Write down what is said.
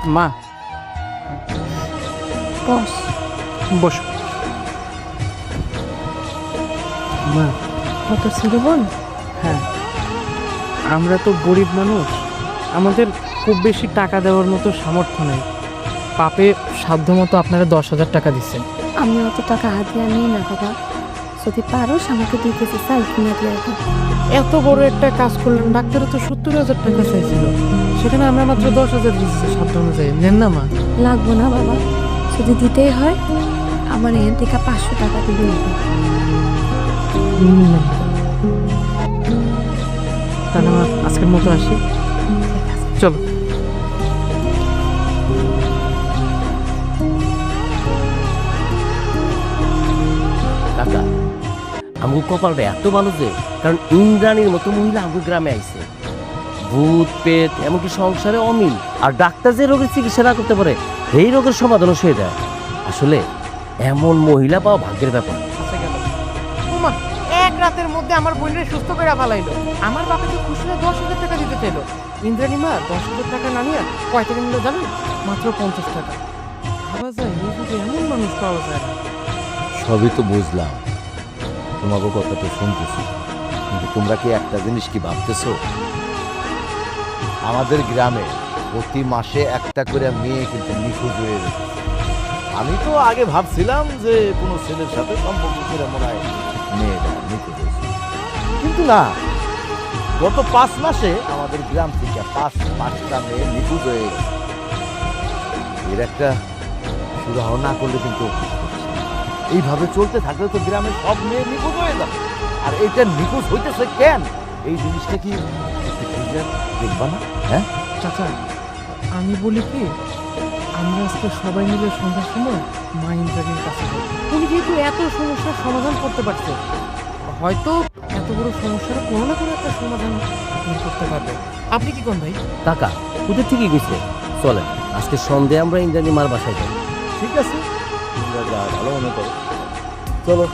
মা বস। বস। মা কত ছিল বল? হ্যাঁ, আমরা তো গরিব মানুষ, আমাদের খুব বেশি টাকা দেওয়ার মতো সামর্থ্য নেই। পাপে সাধ্যমতো আপনারা 10,000 টাকা দিচ্ছেন। আমি অত টাকা হাতে আনি না বাবা, যদি পারোস আমাকে 2 কেজি চাল কিনে দিয়ে এখন। এত বড় একটা কাজ করলেন, ডাক্তারে তো 70,000 টাকা চাইছিল, সেখানে আমরা মাত্র 10,000 দিচ্ছি সাধ্য অনুযায়ী। নেন না মা। লাগবো না বাবা, যদি দিতেই হয় আমার এখান থেকে 500 টাকা দিবে। তাহলে মা আজকের মতো আসি, চলো। কাকা আমগো কপালটা এত ভালো যে, কারণ ইন্দ্রাণীর মতো মহিলা আমগো গ্রামে আইছে। ভূত পেট এমনকি সংসারে অমিল, আর ডাক্তার যে রোগের চিকিৎসা না করতে পারে এই রোগের সমাধানও সে দেয়। আসলে এমন মহিলা পাওয়া ভাগ্যের ব্যাপার। ওমা, এক রাতের মধ্যে আমার বোনের সুস্থ করে ফেলাইলো। আমার বাবা তো খুশি হয়ে 10,000 টাকা দিতে চাইলো। ইন্দ্রাণী মা 10,000 টাকা না নিয়ে কয় টাকা নিল জানেন? মাত্র 50 টাকা। ভাবা যায় এই যুগে এমন মানুষ পাওয়া যায় না। সবই তো বুঝলাম, তোমাকে কথা তো শুনতেছি, কিন্তু তোমরা কি একটা জিনিস কি ভাবতেছো? আমাদের গ্রামে প্রতি মাসে একটা করে মেয়ে কিন্তু নিখোঁজ হয়ে গেছে। আমি তো আগে ভাবছিলাম যে কোনো ছেলের সাথে সম্পর্ক করে মনে হয় মেয়েটা নিখোঁজ হয়েছে, কিন্তু না, গত 5 মাসে আমাদের গ্রাম থেকে 5টা মেয়ে নিখোঁজ হয়ে গেছে। এর একটা সুরাহ না করলে কিন্তু এইভাবে চলতে থাকলে তো গ্রামের সব মেয়ে নিখোঁজ হয়ে যাবে। আর এইটা নিখোঁজ হইতেছে কেন, এই জিনিসটা কি দেখবা না? হ্যাঁ চাচা, আমি বলি কি, আমরা আজকে সবাই মিলে সন্ধ্যার সময় মা ইন্দ্রাণীর কাছে যাই। উনি যেহেতু এত সমস্যার সমাধান করতে পারছে, হয়তো এত বড় সমস্যার কোনো না কোনো একটা সমাধান বের করতে পারবে। আপনি কি কোন ভাই? কাকা ওদের ঠিকই গেছে, চলেন আজকে সন্ধ্যে আমরা ইন্দ্রাণী মার বাসায় যাই। ঠিক আছে, তোমরা যা ভালো মনে করো, চলো।